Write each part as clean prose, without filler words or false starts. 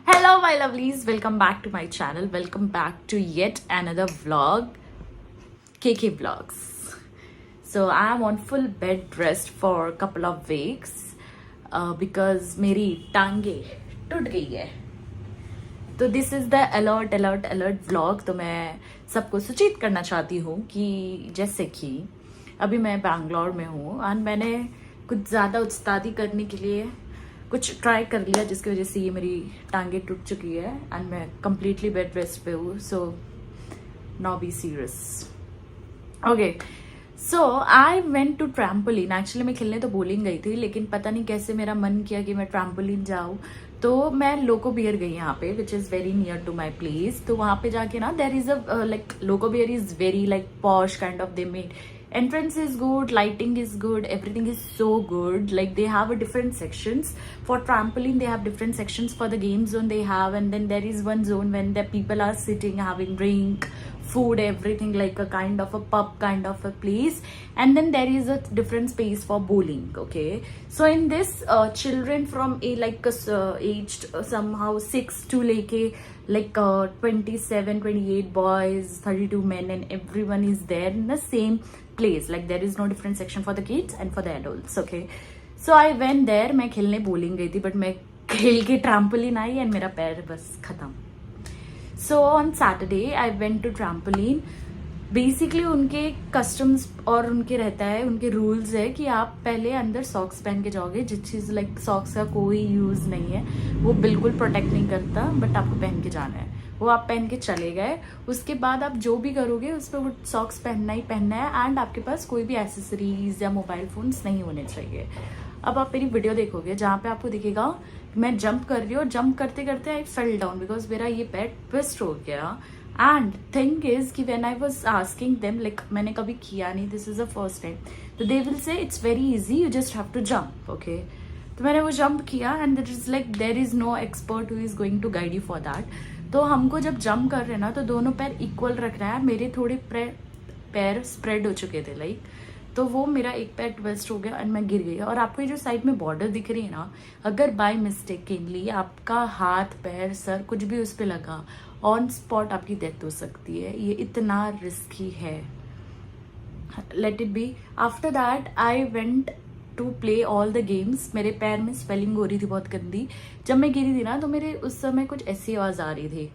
Hello, my lovelies. Welcome back to my channel. Welcome back to yet another vlog, KK Vlogs. So I am on full bed rest for a couple of weeks because मेरी टांगे टूट गई है. तो this is the alert vlog. तो मैं सबको सूचित करना चाहती हूँ कि जैसे कि अभी मैं बैंगलोर में हूँ और मैंने कुछ ज़्यादा उस्तादी करने के लिए कुछ ट्राई कर लिया जिसकी वजह से ये मेरी टांगे टूट चुकी है एंड मैं कंप्लीटली बेड रेस्ट पे हूँ. So now be serious. Okay, so I went to trampoline. Actually मैं खेलने तो बोलिंग गई थी, लेकिन पता नहीं कैसे मेरा मन किया कि मैं ट्रैम्पोलिन जाऊँ. तो मैं लोको बियर गई यहाँ पे, which is very near to my place. तो वहाँ पे जाके ना there is a like loco bear is very like posh kind of. They made entrance is good, lighting is good, everything is so good. Like they have a different sections for trampoline, they have different sections for the game zone they have, and then there is one zone when the people are sitting having drink, food, everything, like a kind of a pub kind of a place. And then there is a different space for bowling. Okay, so in this children from a like aged somehow 6 to leke like 27 28 boys, 32 men, and everyone is there in the same place. Like there is no different section for the kids and for the adults. Okay, so I went there. मैं खेलने bowling गई थी, but मैं खेल के trampoline I and मेरा पैर बस खत्म. So on Saturday I went to trampoline. Basically उनके कस्टम्स और उनके रहता है, उनके रूल्स है कि आप पहले अंदर सॉक्स पहन के जाओगे. जिस चीज़ लाइक सॉक्स का कोई यूज़ नहीं है, वो बिल्कुल प्रोटेक्ट नहीं करता, बट आपको पहन के जाना है. वो आप पहन के चले गए. उसके बाद आप जो भी करोगे उस पर वो सॉक्स पहनना ही पहनना है. एंड आपके पास कोई भी एसेसरीज या मोबाइल फोन्स नहीं होने चाहिए. अब आप मेरी वीडियो देखोगे जहाँ पे आपको दिखेगा मैं जंप कर रही हूँ. जंप करते करते आई फेल डाउन बिकॉज मेरा ये पैर ट्विस्ट हो गया. एंड थिंग इज कि when I was asking them, like मैंने कभी किया नहीं, this is the first time, तो they will say it's very easy, you just have to jump. Okay, तो मैंने वो जंप किया and that is like there is no expert who is going to guide you for that. तो हमको जब jump कर रहे हैं ना, तो दोनों पैर इक्वल रखना है. मेरे थोड़े पैर स्प्रेड हो चुके थे लाइक, तो वो मेरा एक पैर ट्विस्ट हो गया एंड मैं गिर गई. और आपको ये जो साइड में बॉर्डर दिख रही है ना, अगर बाय मिस्टेकली आपका हाथ पैर सर कुछ भी उस पर लगा, ऑन स्पॉट आपकी डेथ हो सकती है. ये इतना रिस्की है. Let it be. After that I went to play all the games. मेरे पैर में स्वेलिंग हो रही थी बहुत गंदी. जब मैं गिरी थी ना, तो मेरे उस समय कुछ ऐसी आवाज आ रही थी.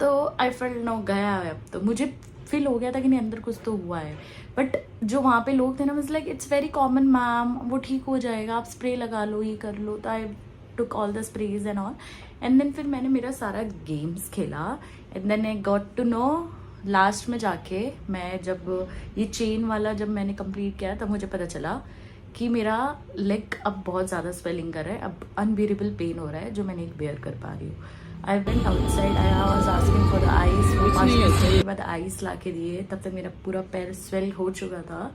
तो आई फेल्ट नो गया है. अब तो मुझे फील हो गया था कि नहीं, अंदर कुछ तो हुआ है. बट जो वहाँ पे लोग थे ना, was like it's very common ma'am, वो ठीक हो जाएगा, आप स्प्रे लगा लो, ये कर लो. तो I took all the sprays and all. And then फिर मैंने मेरा सारा गेम्स खेला. And then I got to know last में जाके, मैं जब ये चेन वाला जब मैंने कंप्लीट किया, तब मुझे पता चला कि मेरा लेग अब बहुत ज़्यादा स्वेलिंग कर रहा है. अब अनबियरेबल पेन हो रहा है जो मैं नहीं बेयर कर पा रही हूँ. I went outside, I was asking for the ice. वो 5 मिनट के बाद आइस ला के दिए. तब तक मेरा पूरा पैर स्वेल हो चुका था.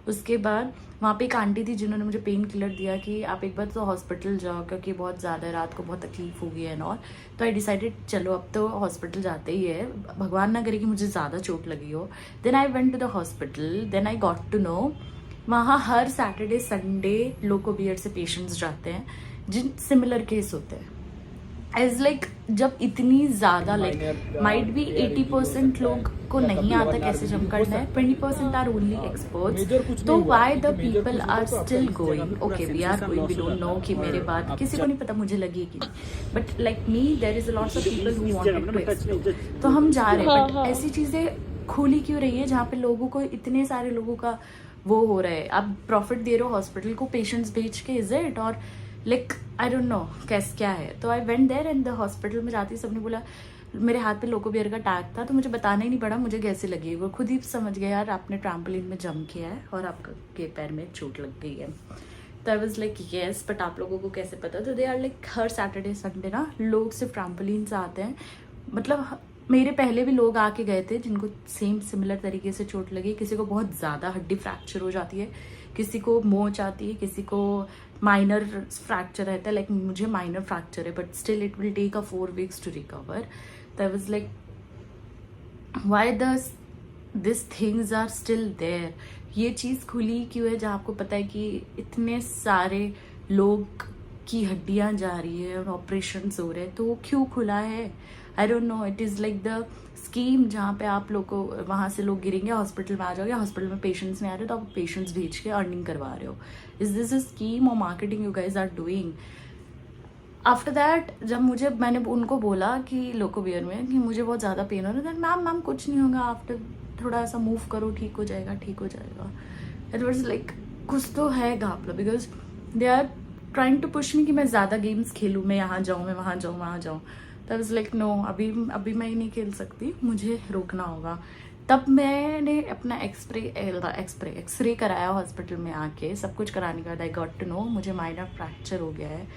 उसके बाद वहाँ पे एक आंटी थी जिन्होंने मुझे पेन किलर दिया कि आप एक बार तो हॉस्पिटल जाओ, क्योंकि बहुत ज़्यादा रात को बहुत तकलीफ होगी एंड ऑल. तो आई डिसाइडेड चलो अब तो हॉस्पिटल जाते ही है, भगवान ना करे कि मुझे ज़्यादा चोट लगी हो. Then I went to the hospital. Then I got to know वहाँ हर सैटरडे संडे लोको बियर से पेशेंट्स जाते हैं जिन सिमिलर केस होते हैं. एज लाइक जब इतनी ज़्यादा लाइक माइट बी 80% लोग को नहीं आता कैसे जंप करना है, 20% आर ओनली एक्सपर्ट्स. तो why the people are still going. Okay, we are going, we don't know कि मेरे बाद किसी को नहीं पता मुझे लगी कि नहीं, but like me there is a lots of people who wanted to explore. तो हम जा रहे हैं, बट ऐसी चीज़ें खुली क्यों रही है जहाँ पे लोगों को, इतने सारे लोगों का वो हो रहा है. आप प्रॉफिट दे रहे हो हॉस्पिटल को पेशेंट्स भेज के, इज इट? और like I don't know case क्या है. तो I went there and the hospital में जाती सबने बोला, मेरे हाथ पे लोको बियर का टैग था, तो मुझे बताना ही नहीं पड़ा मुझे कैसे लगी. वो खुद ही समझ गया, यार आपने ट्रैम्पोलिन में जंप किया है और आपके पैर में चोट लग गई है. तो I was like yes, but आप लोगों को कैसे पता? तो दे आर लाइक हर सैटरडे संडे ना लोग सिर्फ ट्रैम्पोलिन से आते हैं. मतलब मेरे पहले भी लोग आके गए थे जिनको सेम सिमिलर तरीके से चोट लगी. किसी को बहुत ज़्यादा हड्डी फ्रैक्चर हो जाती है, किसी को मोच आती है, किसी को माइनर फ्रैक्चर रहता है. लाइक मुझे माइनर फ्रैक्चर है, but still it will take 4 weeks to recover. तो I was like why this things are still there. ये चीज़ खुली क्यों है जहाँ आपको पता है कि इतने सारे लोग की हड्डियां जा रही है और ऑपरेशन हो रहे हैं, तो वो क्यों खुला है? आई don't no. It is like the scheme जहाँ पे आप लोग को वहाँ से लोग गिरेंगे, हॉस्पिटल में आ जाओगे, हॉस्पिटल में पेशेंट्स नहीं आ रहे तो आप पेशेंट्स भेज के अर्निंग करवा रहे हो. इज दिस अ स्कीम और marketing you guys are doing? After that जब मैंने उनको बोला कि लोकोवियर में कि मुझे बहुत ज़्यादा पेन हो रहा है, मैम कुछ नहीं होगा, आफ्टर थोड़ा सा मूव करो ठीक हो जाएगा, ठीक हो जाएगा. इट वॉज लाइक कुछ तो है घापला, because they are trying to push me कि मैं ज़्यादा गेम्स खेलूँ, मैं यहाँ जाऊँ, मैं वहाँ जाऊँ, वहाँ जाऊँ. तो वाज लाइक नो, अभी मैं नहीं खेल सकती, मुझे रोकना होगा. तब मैंने अपना एक्सरे कराया हॉस्पिटल में आके. सब कुछ कराने के बाद आई गॉट टू नो मुझे माइनर फ्रैक्चर हो गया है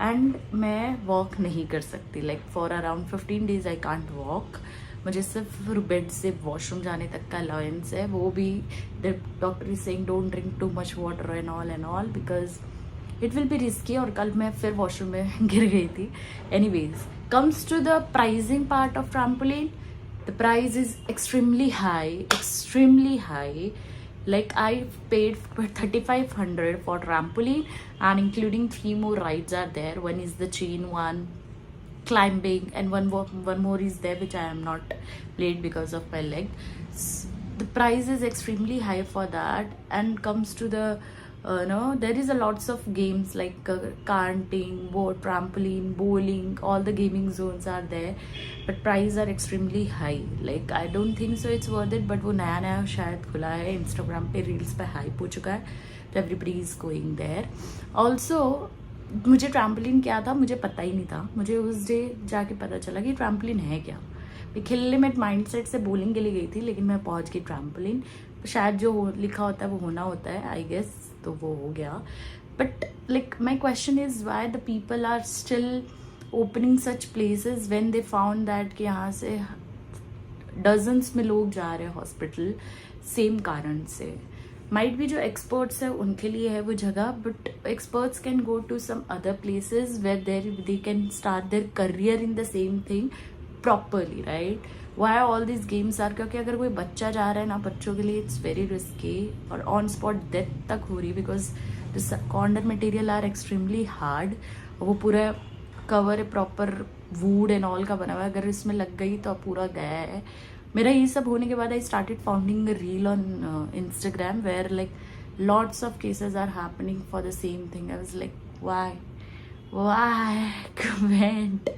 एंड मैं वॉक नहीं कर सकती. Like for around 15 days I can't walk. मुझे सिर्फ बेड से वॉशरूम जाने तक का अलाउंस है, वो भी the doctor is saying don't drink too much water and all because it will be risky. और कल मैं फिर वॉशरूम में गिर गई थी. Anyways, comes to the pricing part of trampoline. The price is extremely high. Like I paid for 3,500 for trampoline, and including 3 more rides are there. One is the chain one, climbing, and one more is there which I am not played because of my leg. The price is extremely high for that. And comes to the there is a lots of games like karting, trampoline, bowling, all the gaming zones are there, but prices are extremely high. Like I don't think so it's worth it. But वो नया शायद खुला है, Instagram पे reels पे hype हो चुका है, तो everybody is going there. Also मुझे ट्रैम्पोलिन क्या था मुझे पता ही नहीं था. मुझे उस डे जाके पता चला कि ट्रैम्पोलिन है क्या. मैं खेलने में माइंडसेट से बॉलिंग के लिए गई थी, लेकिन मैं पहुंच गई ट्रैम्पोलिन. शायद जो लिखा होता है वो होना होता है, आई गेस, तो वो हो गया. But like my question is why the people are still opening such places when they found that कि यहाँ से डजन्स में लोग जा रहे हैं हॉस्पिटल सेम कारण से. माइट भी जो एक्सपर्ट्स है उनके लिए है वो जगह, but experts can go to some other places where they can start there career in the same thing properly, right? Why all this games are, क्योंकि अगर कोई बच्चा जा रहा है ना, बच्चों के लिए इट्स वेरी रिस्की और ऑन स्पॉट डेथ तक हो रही, because this condor material are extremely hard. वो पूरा कवर है प्रॉपर वुड एंड ऑल का बना हुआ है, अगर इसमें लग गई तो पूरा गया है. मेरा ये सब होने के बाद I started founding a reel on Instagram where like lots of cases are happening for the same thing. I was like why comment.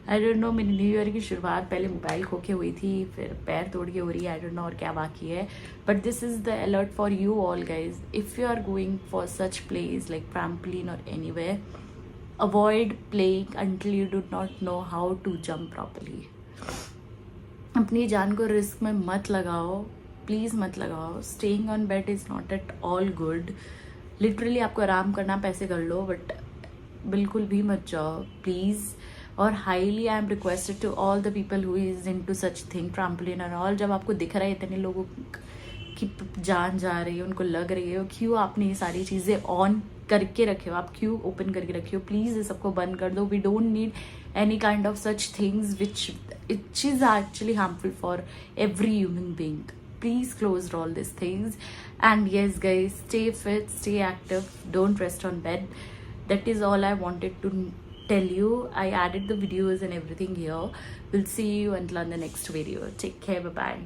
I don't know. मेरी न्यू ईयर की शुरुआत पहले मोबाइल खो के हुई थी, फिर पैर तोड़ के हो रही है, आई डोंट नो और क्या बाकी है. But this is the alert for you all guys. If you are going for such place like trampoline और anywhere, avoid playing until you do not know how to jump properly. अपनी जान को risk में मत लगाओ, please मत लगाओ. Staying on bed is not at all good. Literally आपको आराम करना, पैसे कर लो, बट बिल्कुल भी मत जाओ प्लीज़. और highly I am requested to all the people who is in to such thing trampoline and all, जब आपको दिख रहा है इतने लोगों की जान जा रही है, उनको लग रही है, क्यों आपने ये सारी चीज़ें ऑन करके रखे हो, आप क्यों ओपन करके रखे हो? प्लीज़ ये सबको बंद कर दो. We don't need any kind of such things which is actually harmful for every human being. Please close all these things. And yes guys, stay fit, stay active, don't rest on bed. That is all I wanted to tell you. I added the videos and everything here. We'll see you until on the next video. Take care, bye bye.